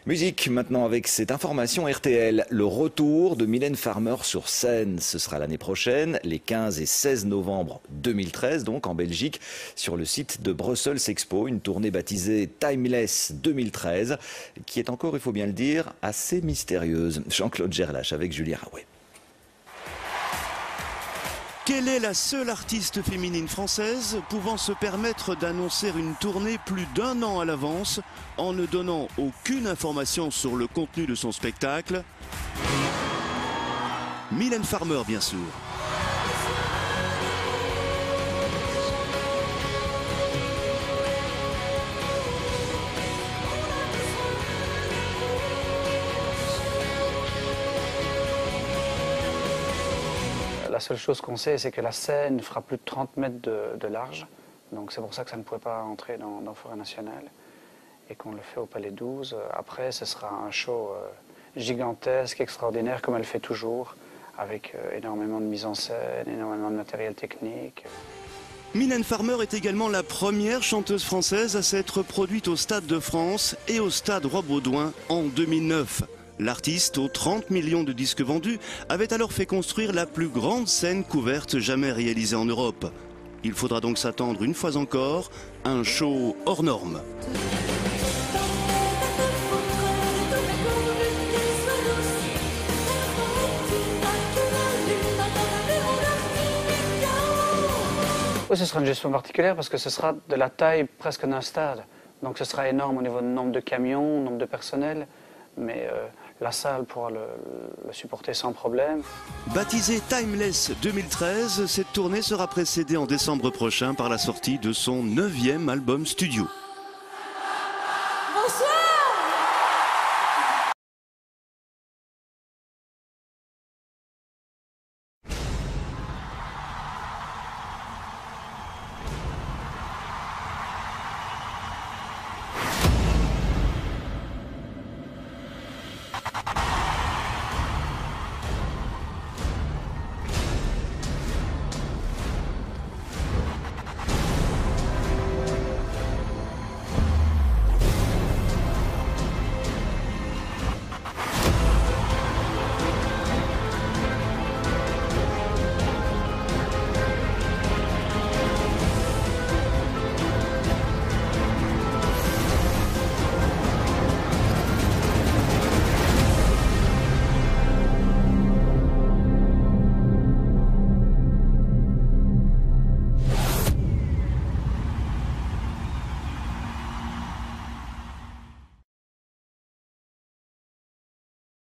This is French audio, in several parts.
Musique maintenant avec cette information RTL, le retour de Mylène Farmer sur scène. Ce sera l'année prochaine, les 15 et 16 novembre 2013, donc en Belgique, sur le site de Brussels Expo, une tournée baptisée Timeless 2013, qui est encore, il faut bien le dire, assez mystérieuse. Jean-Claude Gerlache avec Julie Raouet. Quelle est la seule artiste féminine française pouvant se permettre d'annoncer une tournée plus d'1 an à l'avance en ne donnant aucune information sur le contenu de son spectacle? Mylène Farmer, bien sûr. La seule chose qu'on sait, c'est que la scène fera plus de 30 mètres de large. Donc c'est pour ça que ça ne pouvait pas entrer dans Forêt Nationale. Et qu'on le fait au Palais 12. Après, ce sera un show gigantesque, extraordinaire, comme elle fait toujours, avec énormément de mise en scène, énormément de matériel technique. Mylène Farmer est également la première chanteuse française à s'être produite au Stade de France et au Stade Roi-Baudouin en 2009. L'artiste, aux 30 millions de disques vendus, avait alors fait construire la plus grande scène couverte jamais réalisée en Europe. Il faudra donc s'attendre une fois encore à un show hors norme. Oui, ce sera une gestion particulière parce que ce sera de la taille presque d'un stade. Donc ce sera énorme au niveau du nombre de camions, nombre de personnel. Mais la salle pourra le supporter sans problème. Baptisée Timeless 2013, cette tournée sera précédée en décembre prochain par la sortie de son 9e album studio. Bonsoir.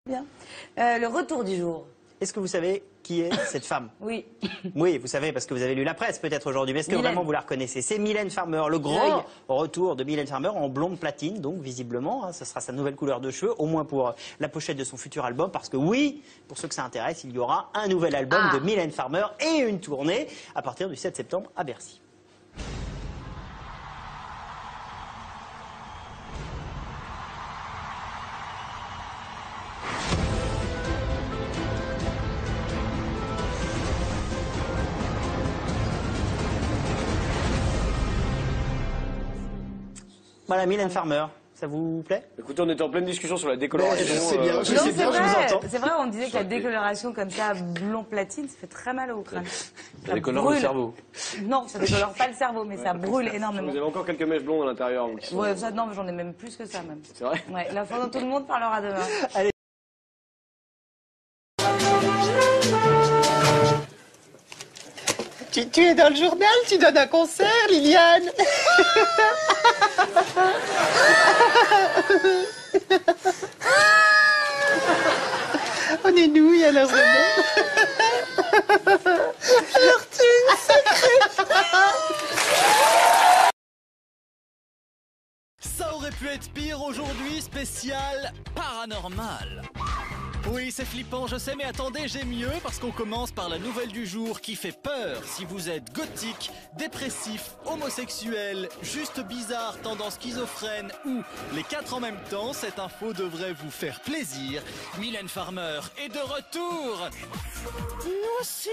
Bien. Le retour du jour. Est-ce que vous savez qui est cette femme? Oui. Oui, vous savez, parce que vous avez lu la presse peut-être aujourd'hui, mais est-ce que vraiment vous la reconnaissez? C'est Mylène Farmer, le grand retour de Mylène Farmer en blonde platine, donc visiblement, hein, ce sera sa nouvelle couleur de cheveux, au moins pour la pochette de son futur album, parce que oui, pour ceux que ça intéresse, il y aura un nouvel album de Mylène Farmer et une tournée à partir du 7 septembre à Bercy. Voilà, Mylène Farmer, ça vous plaît? Écoutez, on était en pleine discussion sur la décoloration. Je sais bien, je vous entends. C'est vrai, on disait que la décoloration comme ça, blond platine, ça fait très mal au crâne. Ça décolore le cerveau. Non, ça décolore pas le cerveau, mais ça brûle énormément. Vous avez encore quelques mèches blondes à l'intérieur. Ouais, ça, non, mais j'en ai même plus que ça, même. C'est vrai? Ouais, la fin dont tout le monde parlera demain. Allez. Tu es dans le journal, tu donnes un concert, Liliane. On est nouilles à la journée. L'ortune secrète. Ça aurait pu être pire aujourd'hui, spécial paranormal. Oui, c'est flippant, je sais, mais attendez, j'ai mieux parce qu'on commence par la nouvelle du jour qui fait peur. Si vous êtes gothique, dépressif, homosexuel, juste bizarre, tendance schizophrène ou les 4 en même temps, cette info devrait vous faire plaisir. Mylène Farmer est de retour. Nous aussi.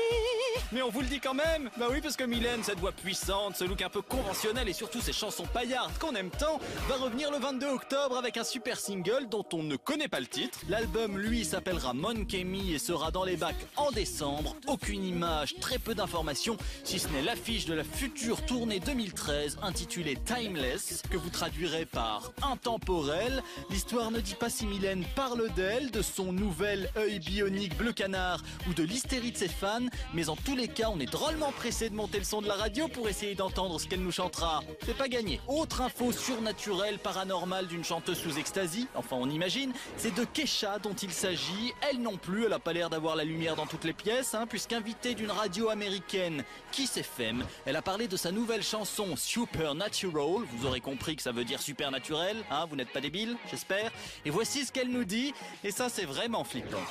Mais on vous le dit quand même. Bah oui, parce que Mylène, cette voix puissante, ce look un peu conventionnel et surtout ses chansons paillardes qu'on aime tant, va revenir le 22 octobre avec un super single dont on ne connaît pas le titre. L'album, lui, s'appellera Monkey Me et sera dans les bacs en décembre. Aucune image, très peu d'informations, si ce n'est l'affiche de la future tournée 2013 intitulée Timeless, que vous traduirez par intemporel. L'histoire ne dit pas si Mylène parle d'elle, de son nouvel œil bionique bleu canard ou de l'hystérie de ses fans, mais en tous les cas, on est drôlement pressé de monter le son de la radio pour essayer d'entendre ce qu'elle nous chantera. C'est pas gagné. Autre info surnaturelle, paranormale d'une chanteuse sous ecstasy, enfin on imagine, c'est de Kesha dont il s'agit. Elle non plus, elle a pas l'air d'avoir la lumière dans toutes les pièces, puisqu'invitée d'une radio américaine Kiss FM, elle a parlé de sa nouvelle chanson Supernatural. Vous aurez compris que ça veut dire supernaturel, vous n'êtes pas débile, j'espère. Et voici ce qu'elle nous dit, et ça c'est vraiment flippant.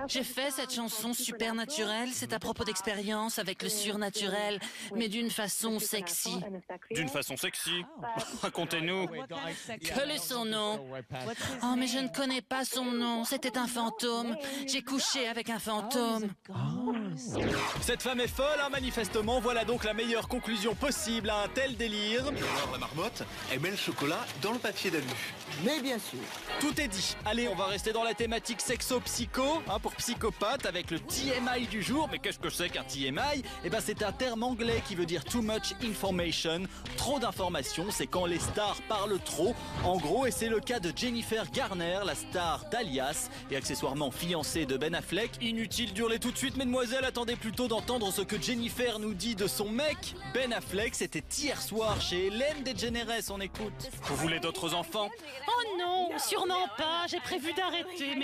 J'ai fait cette chanson Supernatural, c'est à propos d'expérience avec le surnaturel, mais d'une façon sexy. D'une façon sexy? Racontez-nous. Quel est son nom? Oh, mais je ne connais pas son nom, c'était un fantôme. J'ai couché avec un fantôme. Cette femme est folle, manifestement. Voilà donc la meilleure conclusion possible à un tel délire. Alors la marmotte, elle met le chocolat dans le papier d'alu. Mais bien sûr. Tout est dit. Allez, on va rester dans la thématique sexo-psycho, pour psychopathe, avec le TMI du jour. Mais qu'est-ce que c'est qu'un TMI? Eh ben, c'est un terme anglais qui veut dire too much information. Trop d'informations, c'est quand les stars parlent trop. En gros, et c'est le cas de Jennifer Garner, la star d'Alias, et accessoirement fiancée de Ben Affleck. Inutile d'hurler tout de suite, mesdemoiselles, attendez plutôt d'entendre ce que Jennifer nous dit de son mec. Ben Affleck, c'était hier soir chez Ellen DeGeneres, on écoute. Vous voulez d'autres enfants? Oh non, sûrement pas, j'ai prévu d'arrêter,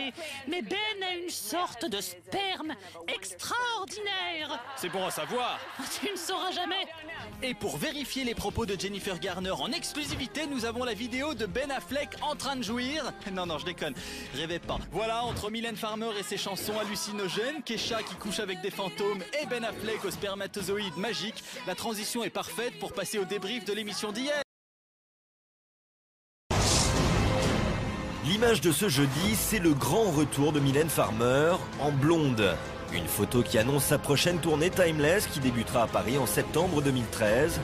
mais Ben a une sorte de sperme extraordinaire. C'est bon à savoir. Tu ne sauras jamais. Et pour vérifier les propos de Jennifer Garner en exclusivité, nous avons la vidéo de Ben Affleck en train de jouir. Non, je déconne, rêvez pas. Voilà, entre Mylène Farmer et ses chansons hallucinogènes, Kesha qui couche avec des fantômes et Ben Affleck au spermatozoïde magique, la transition est parfaite pour passer au débrief de l'émission d'hier. L'image de ce jeudi, c'est le grand retour de Mylène Farmer en blonde. Une photo qui annonce sa prochaine tournée Timeless qui débutera à Paris en septembre 2013.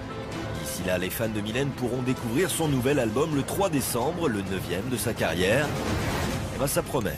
D'ici là, les fans de Mylène pourront découvrir son nouvel album le 3 décembre, le 9e de sa carrière. Et ben ça promet.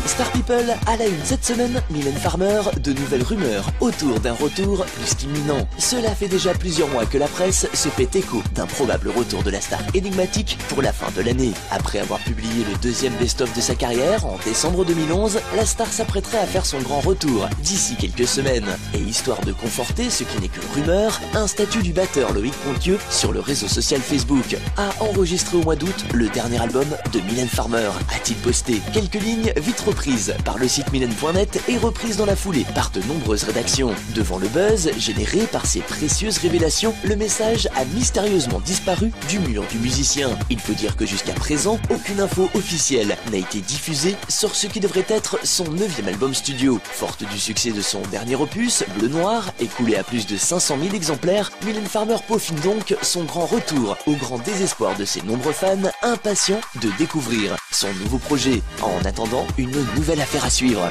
Star People à la une cette semaine, Mylène Farmer, de nouvelles rumeurs autour d'un retour plus qu'imminent. Cela fait déjà plusieurs mois que la presse se fait écho d'un probable retour de la star énigmatique pour la fin de l'année. Après avoir publié le deuxième best-of de sa carrière en décembre 2011, la star s'apprêterait à faire son grand retour d'ici quelques semaines. Et histoire de conforter ce qui n'est que rumeur, un statut du batteur Loïc Pontieux sur le réseau social Facebook a enregistré au mois d'août le dernier album de Mylène Farmer. A-t-il posté quelques lignes vite reprises par le site mylène.net et reprises dans la foulée par de nombreuses rédactions. Devant le buzz généré par ces précieuses révélations, le message a mystérieusement disparu du mur du musicien. Il faut dire que jusqu'à présent, aucune info officielle n'a été diffusée sur ce qui devrait être son 9e album studio. Forte du succès de son dernier opus, Bleu Noir, écoulé à plus de 500 000 exemplaires, Mylène Farmer peaufine donc son grand retour, au grand désespoir de ses nombreux fans impatients de découvrir son nouveau projet. En attendant, une nouvelle affaire à suivre.